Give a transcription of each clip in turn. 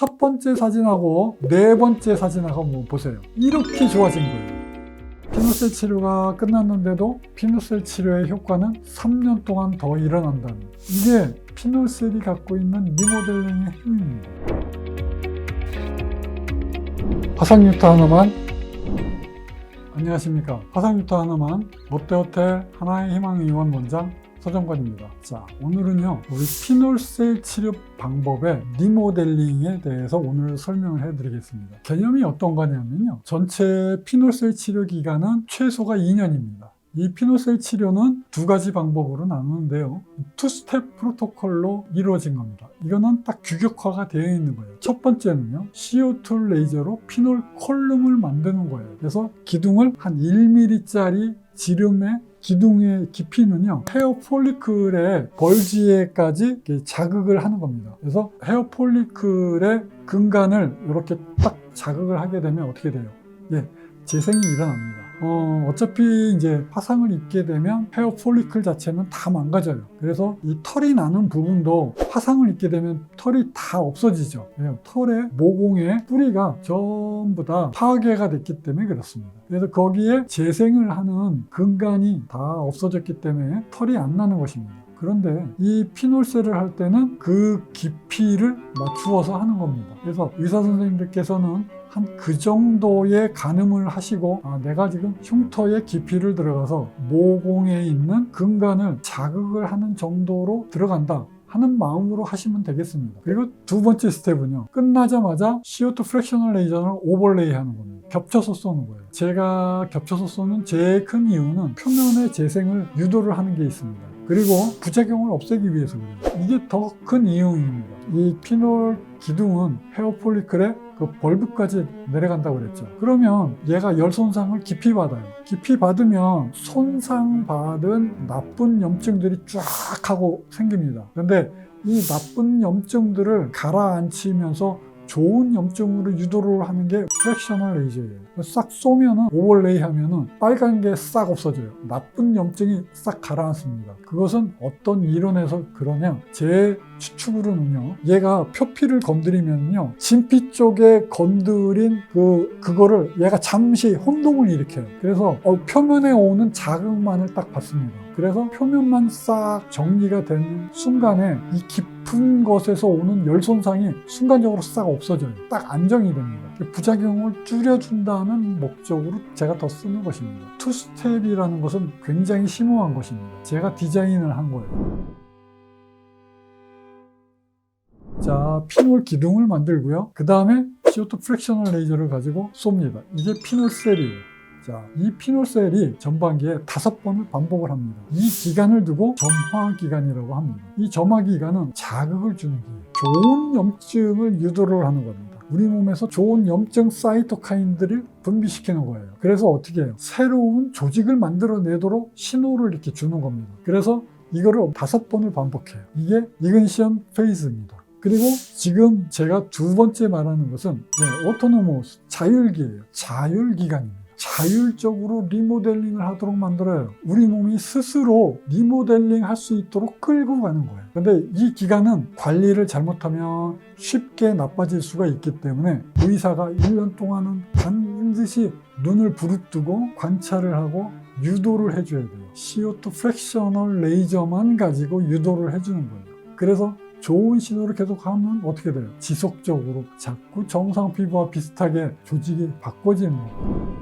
첫 번째 사진하고 네 번째 사진하고 한번 보세요. 이렇게 좋아진 거예요. 피노셀 치료가 끝났는데도 피노셀 치료의 효과는 3년 동안 더 일어난다는, 이게 피노셀이 갖고 있는 리모델링의 힘입니다. 화상유타 하나만. 안녕하십니까. 화상유타 하나만 롯데호텔 하나의 희망 의원 원장 서정관입니다. 자, 오늘은요, 우리 피놀셀 치료 방법의 리모델링에 대해서 오늘 설명을 해드리겠습니다. 개념이 어떤 거냐면요, 전체 피놀셀 치료 기간은 최소가 2년입니다. 이 피노셀 치료는 두 가지 방법으로 나누는데요, 투스텝 프로토콜로 이루어진 겁니다. 이거는 딱 규격화가 되어 있는 거예요. 첫 번째는요, CO2 레이저로 피놀 콜룸을 만드는 거예요. 그래서 기둥을 한 1mm짜리 지름의 기둥의 깊이는요, 헤어 폴리클의 벌지에까지 자극을 하는 겁니다. 그래서 헤어 폴리클의 근간을 이렇게 딱 자극을 하게 되면 어떻게 돼요? 예, 재생이 일어납니다. 어차피 이제 화상을 입게 되면 헤어 폴리클 자체는 다 망가져요. 그래서 이 털이 나는 부분도 화상을 입게 되면 털이 다 없어지죠. 털의 모공의 뿌리가 전부 다 파괴가 됐기 때문에 그렇습니다. 그래서 거기에 재생을 하는 근간이 다 없어졌기 때문에 털이 안 나는 것입니다. 그런데 이 피놀셀을 할 때는 그 깊이를 맞추어서 하는 겁니다. 그래서 의사 선생님들께서는 한 그 정도의 가늠을 하시고, 내가 지금 흉터의 깊이를 들어가서 모공에 있는 근간을 자극을 하는 정도로 들어간다 하는 마음으로 하시면 되겠습니다. 그리고 두 번째 스텝은요, 끝나자마자 CO2 프랙셔널 레이저를 오버레이 하는 겁니다. 겹쳐서 쏘는 거예요. 제가 겹쳐서 쏘는 제일 큰 이유는 표면의 재생을 유도를 하는 게 있습니다. 그리고 부작용을 없애기 위해서 그래요. 이게 더 큰 이유입니다. 이 피놀 기둥은 헤어 폴리클의 그 벌브까지 내려간다고 그랬죠. 그러면 얘가 열 손상을 깊이 받아요. 깊이 받으면 손상받은 나쁜 염증들이 쫙 하고 생깁니다. 그런데 이 나쁜 염증들을 가라앉히면서 좋은 염증으로 유도를 하는 게 프랙셔널 레이저예요. 싹 쏘면은, 오버레이 하면은 빨간 게 싹 없어져요. 나쁜 염증이 싹 가라앉습니다. 그것은 어떤 이론에서 그러냐? 제 추측으로는요, 얘가 표피를 건드리면요, 진피 쪽에 건드린 그거를 얘가 잠시 혼동을 일으켜요. 그래서 표면에 오는 자극만을 딱 받습니다. 그래서 표면만 싹 정리가 되는 순간에 이 깊은 것에서 오는 열 손상이 순간적으로 싹 없어져요. 딱 안정이 됩니다. 부작용을 줄여준다는 목적으로 제가 더 쓰는 것입니다. 투스텝이라는 것은 굉장히 심오한 것입니다. 제가 디자인을 한 거예요. 자, 피놀 기둥을 만들고요. 그 다음에 CO2 프랙셔널 레이저를 가지고 쏩니다. 이게 피놀셀이에요. 자, 이 피놀셀이 전반기에 5번을 반복을 합니다. 이 기간을 두고 점화 기간이라고 합니다. 이 점화 기간은 자극을 주는 기간, 좋은 염증을 유도를 하는 겁니다. 우리 몸에서 좋은 염증 사이토카인들을 분비시키는 거예요. 그래서 어떻게 해요? 새로운 조직을 만들어내도록 신호를 이렇게 주는 겁니다. 그래서 이거를 5번을 반복해요. 이게 이그니션 페이즈입니다. 그리고 지금 제가 두 번째 말하는 것은 오토노머스, 자율기예요. 자율기간입니다. 자율적으로 리모델링을 하도록 만들어요. 우리 몸이 스스로 리모델링 할 수 있도록 끌고 가는 거예요. 근데 이 기간은 관리를 잘못하면 쉽게 나빠질 수가 있기 때문에 의사가 1년 동안은 반드시 눈을 부릅뜨고 관찰을 하고 유도를 해줘야 돼요. CO2 프랙셔널 레이저만 가지고 유도를 해주는 거예요. 그래서 좋은 신호를 계속 하면 어떻게 돼요? 지속적으로 자꾸 정상 피부와 비슷하게 조직이 바꿔지는 거예요.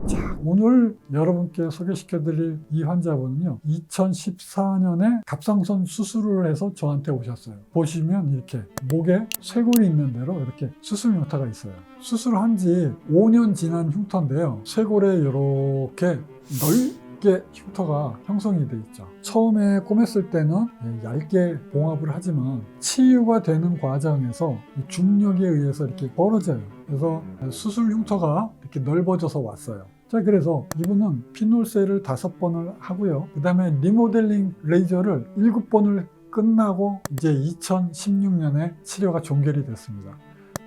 자, 오늘 여러분께 소개시켜드릴 이 환자분은요, 2014년에 갑상선 수술을 해서 저한테 오셨어요. 보시면 이렇게 목에 쇄골이 있는 대로 이렇게 수술 흉터가 있어요. 수술한 지 5년 지난 흉터인데요, 쇄골에 이렇게 넓게 흉터가 형성이 돼 있죠. 처음에 꼬맸을 때는 얇게 봉합을 하지만 치유가 되는 과정에서 중력에 의해서 이렇게 벌어져요. 그래서 수술 흉터가 이렇게 넓어져서 왔어요. 자, 그래서 이분은 피놀셀을 5번을 하고요. 그 다음에 리모델링 레이저를 7번을 끝나고 이제 2016년에 치료가 종결이 됐습니다.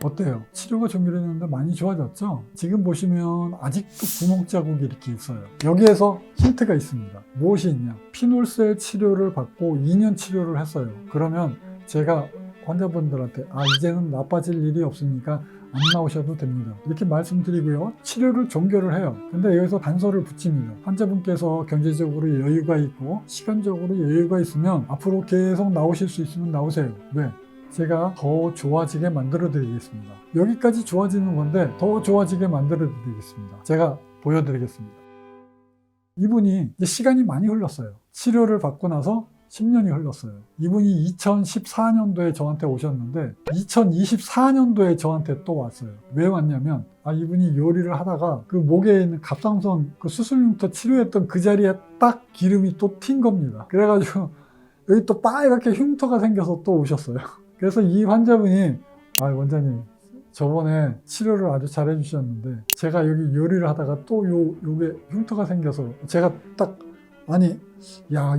어때요? 치료가 종결했는데 많이 좋아졌죠? 지금 보시면 아직도 구멍 자국이 이렇게 있어요. 여기에서 힌트가 있습니다. 무엇이 있냐? 피놀셀 치료를 받고 2년 치료를 했어요. 그러면 제가 환자분들한테 이제는 나빠질 일이 없으니까 안 나오셔도 됩니다. 이렇게 말씀드리고요. 치료를 종결을 해요. 근데 여기서 단서를 붙입니다. 환자분께서 경제적으로 여유가 있고 시간적으로 여유가 있으면 앞으로 계속 나오실 수 있으면 나오세요. 왜? 제가 더 좋아지게 만들어 드리겠습니다. 여기까지 좋아지는 건데 더 좋아지게 만들어 드리겠습니다. 제가 보여드리겠습니다. 이분이 이제 시간이 많이 흘렀어요. 치료를 받고 나서 10년이 흘렀어요. 이분이 2014년도에 저한테 오셨는데 2024년도에 저한테 또 왔어요. 왜 왔냐면 이분이 요리를 하다가 그 목에 있는 갑상선 그 수술 흉터 치료했던 그 자리에 딱 기름이 또 튄 겁니다. 그래가지고 여기 또 빨갛게 흉터가 생겨서 또 오셨어요. 그래서 이 환자분이 원장님 저번에 치료를 아주 잘 해주셨는데 제가 여기 요리를 하다가 또 요게 흉터가 생겨서 제가 딱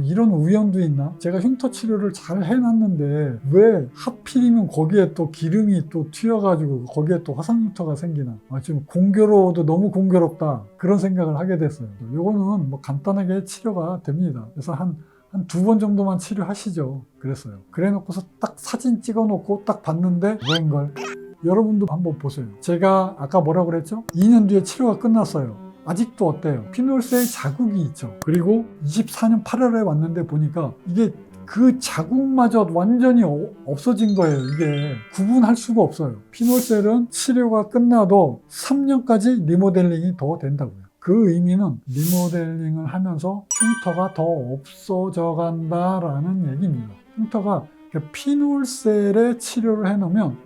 이런 우연도 있나? 제가 흉터 치료를 잘 해놨는데 왜 하필이면 거기에 또 기름이 또 튀어가지고 거기에 또 화상 흉터가 생기나? 좀 공교로워도 너무 공교롭다 그런 생각을 하게 됐어요. 요거는 뭐 간단하게 치료가 됩니다. 그래서 한 2번 정도만 치료하시죠. 그랬어요. 그래 놓고서 딱 사진 찍어 놓고 딱 봤는데 웬걸? 여러분도 한번 보세요. 제가 아까 뭐라고 그랬죠? 2년 뒤에 치료가 끝났어요. 아직도 어때요? 피놀셀 자국이 있죠. 그리고 24년 8월에 왔는데 보니까 이게 그 자국마저 완전히 없어진 거예요. 이게 구분할 수가 없어요. 피놀셀은 치료가 끝나도 3년까지 리모델링이 더 된다고요. 그 의미는 리모델링을 하면서 흉터가 더 없어져 간다라는 얘기입니다. 흉터가 피놀셀의 치료를 해놓으면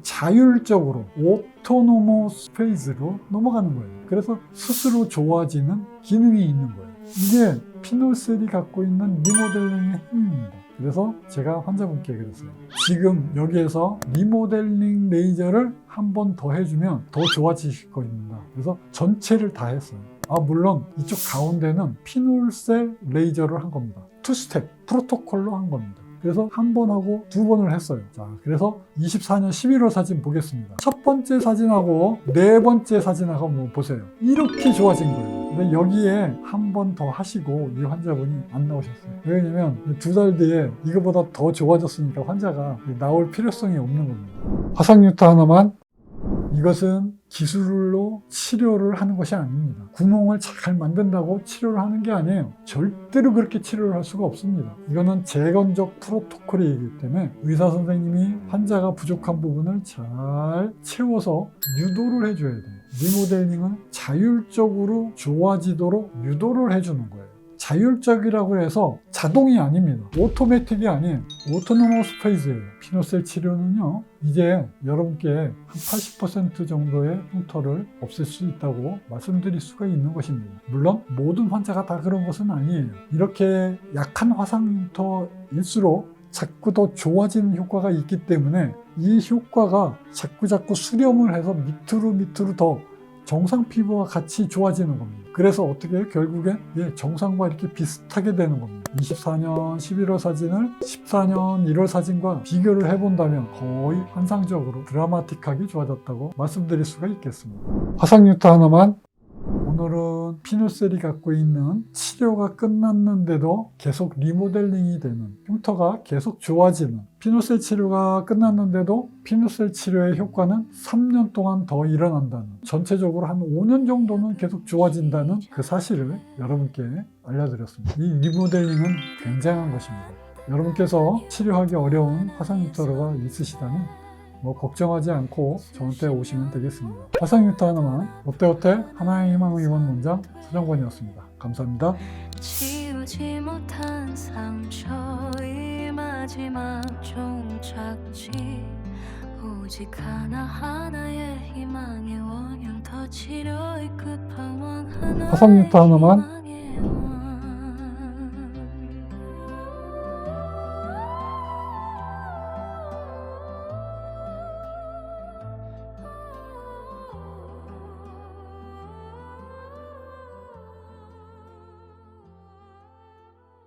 자율적으로 오토노머스 페이즈로 넘어가는 거예요. 그래서 스스로 좋아지는 기능이 있는 거예요. 이게 피놀셀이 갖고 있는 리모델링의 힘입니다. 그래서 제가 환자분께 그랬어요. 지금 여기에서 리모델링 레이저를 한 번 더 해주면 더 좋아지실 겁니다. 그래서 전체를 다 했어요. 물론 이쪽 가운데는 피놀셀 레이저를 한 겁니다. 2스텝 프로토콜로 한 겁니다. 그래서 한 번 하고 2번을 했어요. 자, 그래서 24년 11월 사진 보겠습니다. 첫 번째 사진하고 네 번째 사진하고 한번 보세요. 이렇게 좋아진 거예요. 근데 여기에 한 번 더 하시고 이 환자분이 안 나오셨어요. 왜냐면 2달 뒤에 이거보다 더 좋아졌으니까 환자가 나올 필요성이 없는 겁니다. 화상유타 하나만. 이것은 기술로 치료를 하는 것이 아닙니다. 구멍을 잘 만든다고 치료를 하는 게 아니에요. 절대로 그렇게 치료를 할 수가 없습니다. 이거는 재건적 프로토콜이기 때문에 의사 선생님이 환자가 부족한 부분을 잘 채워서 유도를 해줘야 돼요. 리모델링은 자율적으로 좋아지도록 유도를 해주는 거예요. 자율적이라고 해서 자동이 아닙니다. 오토매틱이 아니에요. 오토노머스 페이즈예요. 피놀셀 치료는요, 이제 여러분께 한 80% 정도의 흉터를 없앨 수 있다고 말씀드릴 수가 있는 것입니다. 물론 모든 환자가 다 그런 것은 아니에요. 이렇게 약한 화상 흉터일수록 자꾸 더 좋아지는 효과가 있기 때문에 이 효과가 자꾸 수렴을 해서 밑으로 더 정상 피부와 같이 좋아지는 겁니다. 그래서 어떻게 해요? 결국엔 정상과 이렇게 비슷하게 되는 겁니다. 24년 11월 사진을 14년 1월 사진과 비교를 해본다면 거의 환상적으로 드라마틱하게 좋아졌다고 말씀드릴 수가 있겠습니다. 화상유타 하나만. 오늘은 피놀셀이 갖고 있는 치료가 끝났는데도 계속 리모델링이 되는, 흉터가 계속 좋아지는, 피놀셀 치료가 끝났는데도 피놀셀 치료의 효과는 3년 동안 더 일어난다는, 전체적으로 한 5년 정도는 계속 좋아진다는 그 사실을 여러분께 알려드렸습니다. 이 리모델링은 굉장한 것입니다. 여러분께서 치료하기 어려운 화상유타가 있으시다면 걱정하지 않고 저한테 오시면 되겠습니다. 화상유타 하나만. 어때 하나의 희망 의원 원장 서정권이었습니다. 감사합니다. 지우지 못한 상처의 마지막 종착지, 오직 하나의 희망의 원형, 더 치료의 끝판왕 하나. 화상유타 하나만.